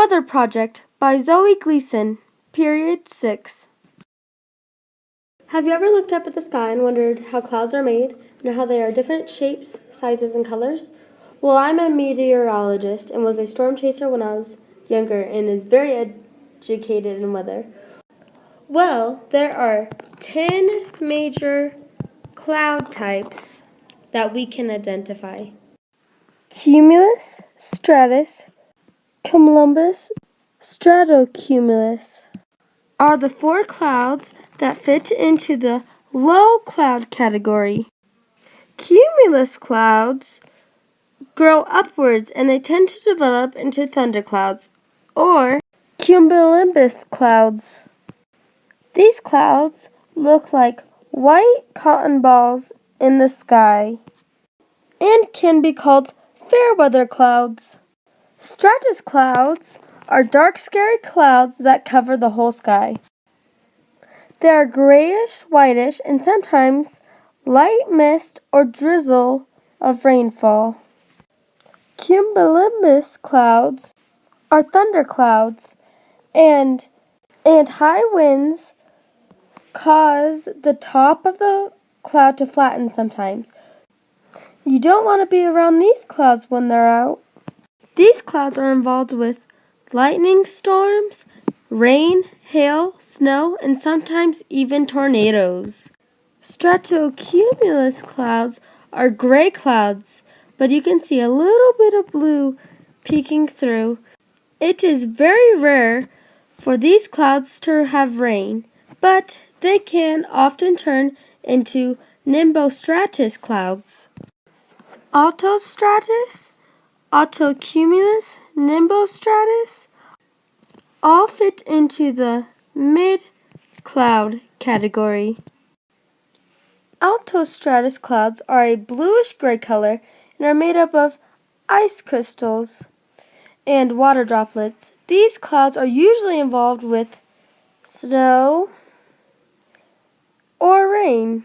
Weather Project by Zoe Gleeson, Period 6. Have you ever looked up at the sky and wondered how clouds are made and how they are different shapes, sizes, and colors? Well, I'm a meteorologist and was a storm chaser when I was younger and is very educated in weather. Well, there are 10 major cloud types that we can identify. Cumulus, stratus, cumulus, stratocumulus are the 4 clouds that fit into the low cloud category. Cumulus clouds grow upwards and they tend to develop into thunderclouds or cumulonimbus clouds. These clouds look like white cotton balls in the sky and can be called fair weather clouds. Stratus clouds are dark, scary clouds that cover the whole sky. They are grayish, whitish, and sometimes light mist or drizzle of rainfall. Cumulonimbus clouds are thunder clouds, and high winds cause the top of the cloud to flatten sometimes. You don't want to be around these clouds when they're out. These clouds are involved with lightning storms, rain, hail, snow, and sometimes even tornadoes. Stratocumulus clouds are gray clouds, but you can see a little bit of blue peeking through. It is very rare for these clouds to have rain, but they can often turn into nimbostratus clouds. Altostratus, altocumulus, nimbostratus all fit into the mid-cloud category. Altostratus clouds are a bluish-gray color and are made up of ice crystals and water droplets. These clouds are usually involved with snow or rain.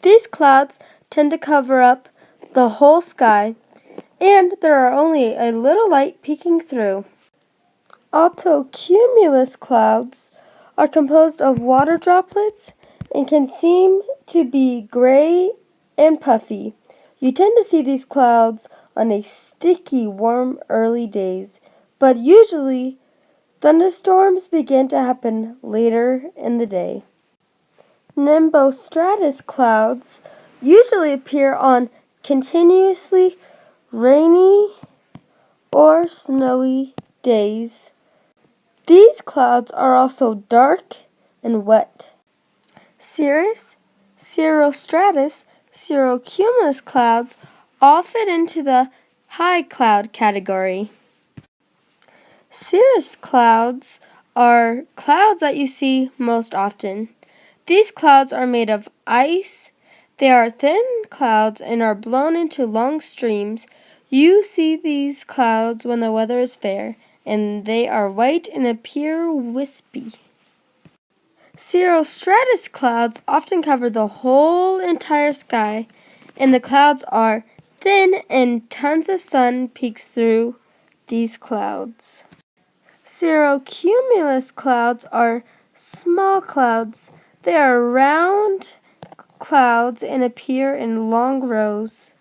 These clouds tend to cover up the whole sky, and there are only a little light peeking through. Altocumulus clouds are composed of water droplets and can seem to be gray and puffy. You tend to see these clouds on a sticky, warm, early days, but usually thunderstorms begin to happen later in the day. Nimbostratus clouds usually appear on continuously rainy or snowy days. These clouds are also dark and wet. Cirrus, cirrostratus, cirrocumulus clouds all fit into the high cloud category. Cirrus clouds are clouds that you see most often. These clouds are made of ice. They are thin clouds and are blown into long streams. You see these clouds when the weather is fair, and they are white and appear wispy. Cirrostratus clouds often cover the whole entire sky, and the clouds are thin and tons of sun peeks through these clouds. Cirrocumulus clouds are small clouds. They are round clouds and appear in long rows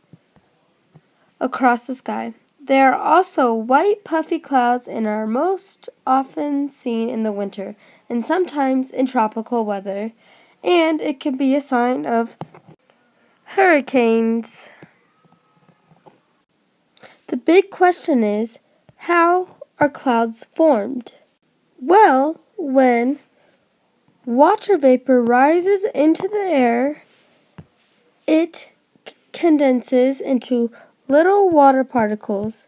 across the sky. They are also white puffy clouds and are most often seen in the winter and sometimes in tropical weather, and it can be a sign of hurricanes. The big question is, how are clouds formed? Well, when water vapor rises into the air, it condenses into little water particles.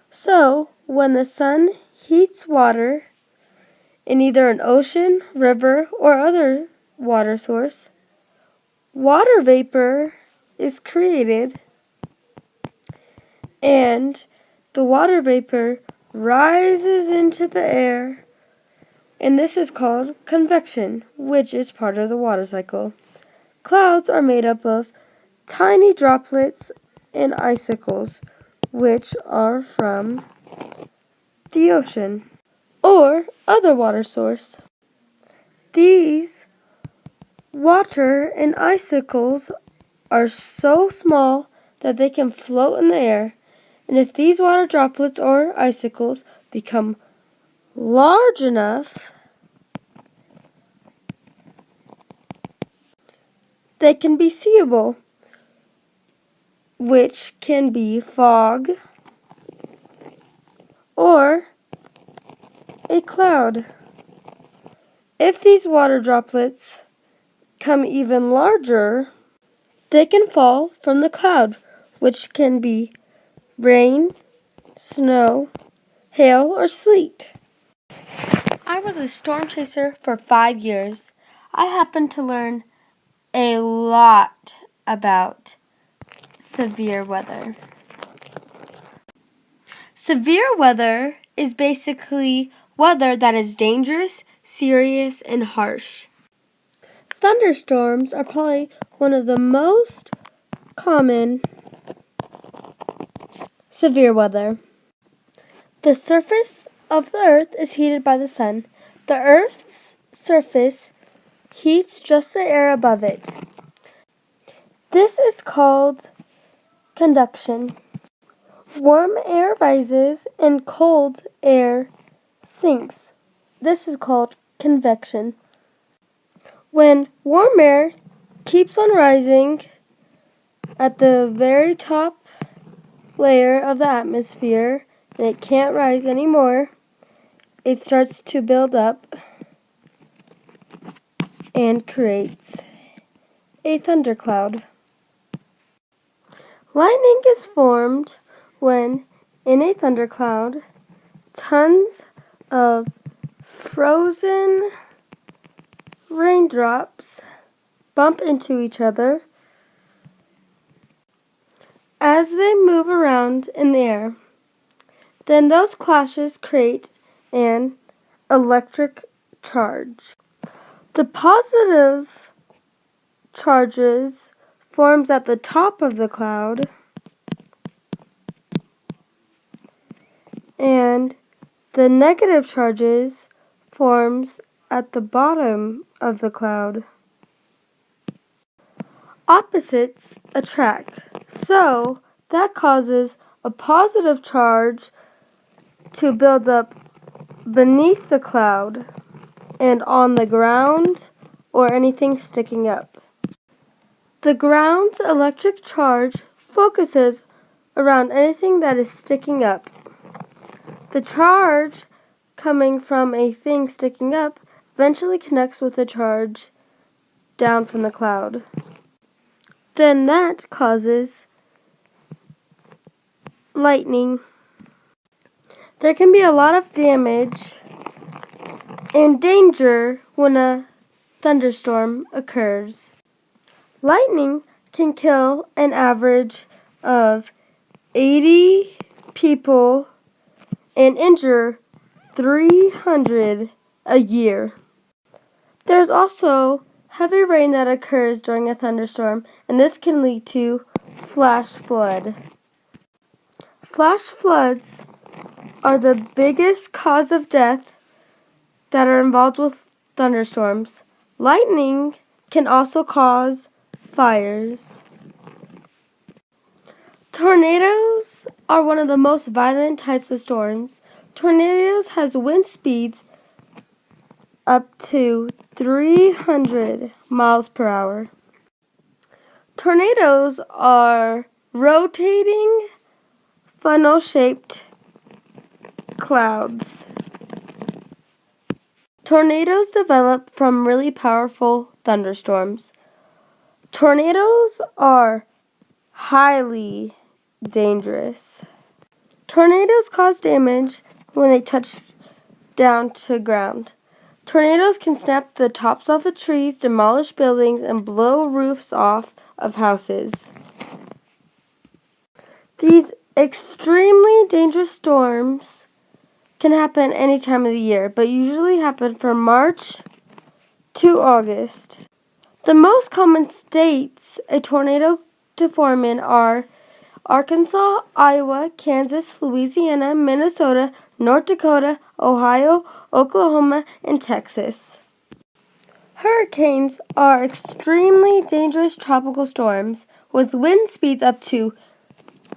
So, when the sun heats water in either an ocean, river, or other water source, water vapor is created, and the water vapor rises into the air, and this is called convection, which is part of the water cycle. Clouds are made up of tiny droplets and icicles, which are from the ocean, or other water source. These water and icicles are so small that they can float in the air, and if these water droplets or icicles become large enough, they can be seeable, which can be fog or a cloud. If these water droplets come even larger, they can fall from the cloud, which can be rain, snow, hail, or sleet. I was a storm chaser for 5 years. I happened to learn a lot about severe weather. Severe weather is basically weather that is dangerous, serious, and harsh. Thunderstorms are probably one of the most common severe weather. The surface of the earth is heated by the sun. The earth's surface heats just the air above it. This is called conduction. Warm air rises and cold air sinks. This is called convection. When warm air keeps on rising at the very top layer of the atmosphere and it can't rise anymore, it starts to build up and creates a thundercloud. Lightning is formed when, in a thundercloud, tons of frozen raindrops bump into each other as they move around in the air. Then those clashes create an electric charge. The positive charges forms at the top of the cloud, and the negative charges forms at the bottom of the cloud. Opposites attract, so that causes a positive charge to build up beneath the cloud and on the ground or anything sticking up. The ground's electric charge focuses around anything that is sticking up. The charge coming from a thing sticking up eventually connects with a charge down from the cloud. Then that causes lightning. There can be a lot of damage and danger when a thunderstorm occurs. Lightning can kill an average of 80 people and injure 300 a year. There's also heavy rain that occurs during a thunderstorm, and this can lead to flash flood. Flash floods are the biggest cause of death that are involved with thunderstorms. Lightning can also cause fires. Tornadoes are one of the most violent types of storms. Tornadoes has wind speeds up to 300 miles per hour. Tornadoes are rotating, funnel-shaped clouds. Tornadoes develop from really powerful thunderstorms. Tornadoes are highly dangerous. Tornadoes cause damage when they touch down to ground. Tornadoes can snap the tops off of trees, demolish buildings, and blow roofs off of houses. These extremely dangerous storms can happen any time of the year, but usually happen from March to August. The most common states a tornado to form in are Arkansas, Iowa, Kansas, Louisiana, Minnesota, North Dakota, Ohio, Oklahoma, and Texas. Hurricanes are extremely dangerous tropical storms with wind speeds up to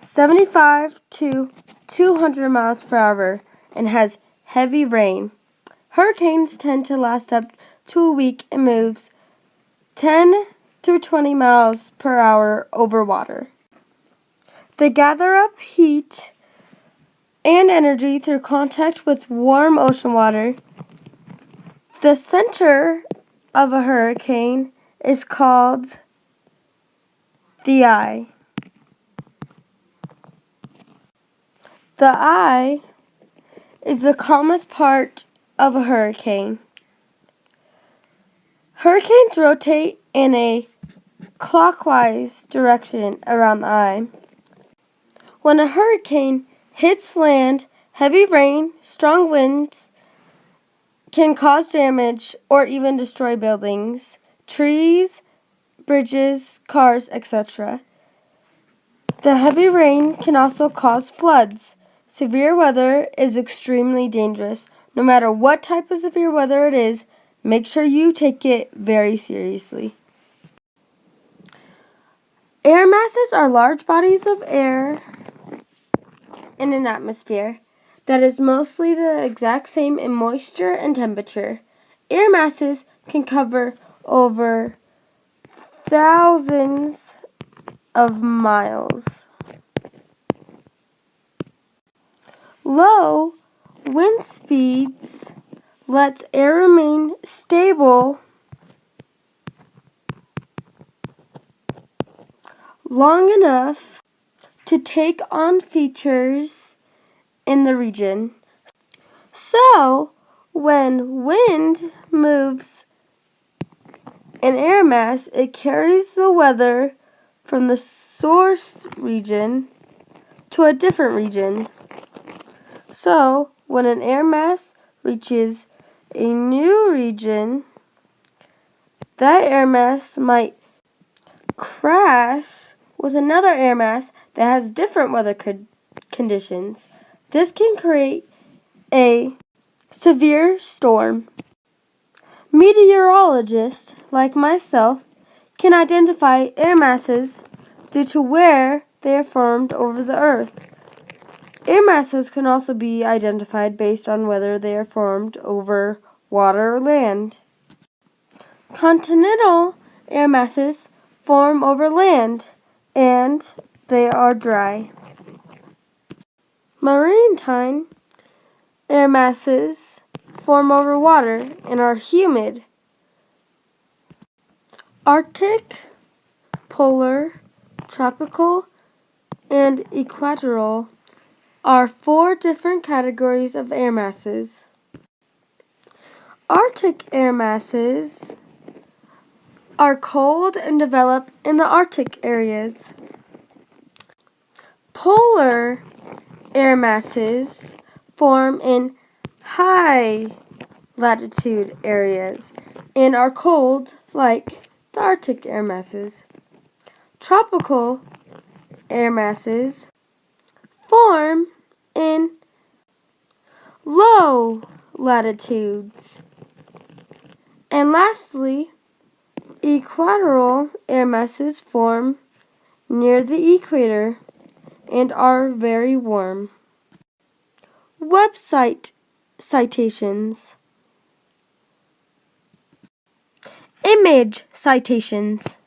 75 to 200 miles per hour and has heavy rain. Hurricanes tend to last up to a week and moves 10 through 20 miles per hour over water. They gather up heat and energy through contact with warm ocean water. The center of a hurricane is called the eye. The eye is the calmest part of a hurricane. Hurricanes rotate in a clockwise direction around the eye. When a hurricane hits land, heavy rain, strong winds can cause damage or even destroy buildings, trees, bridges, cars, etc. The heavy rain can also cause floods. Severe weather is extremely dangerous. No matter what type of severe weather it is, make sure you take it very seriously. Air masses are large bodies of air in an atmosphere that is mostly the exact same in moisture and temperature. Air masses can cover over thousands of miles. Low wind speeds lets air remain stable long enough to take on features in the region. So, when wind moves an air mass, it carries the weather from the source region to a different region. So, when an air mass reaches a new region, that air mass might crash with another air mass that has different weather conditions. This can create a severe storm. Meteorologists, like myself, can identify air masses due to where they are formed over the Earth. Air masses can also be identified based on whether they are formed over water or land. Continental air masses form over land, and they are dry. Maritime air masses form over water and are humid. Arctic, polar, tropical, and equatorial are 4 different categories of air masses. Arctic air masses are cold and develop in the Arctic areas. Polar air masses form in high latitude areas and are cold like the Arctic air masses. Tropical air masses form in low latitudes. And lastly, equatorial air masses form near the equator and are very warm. Website citations. Image citations.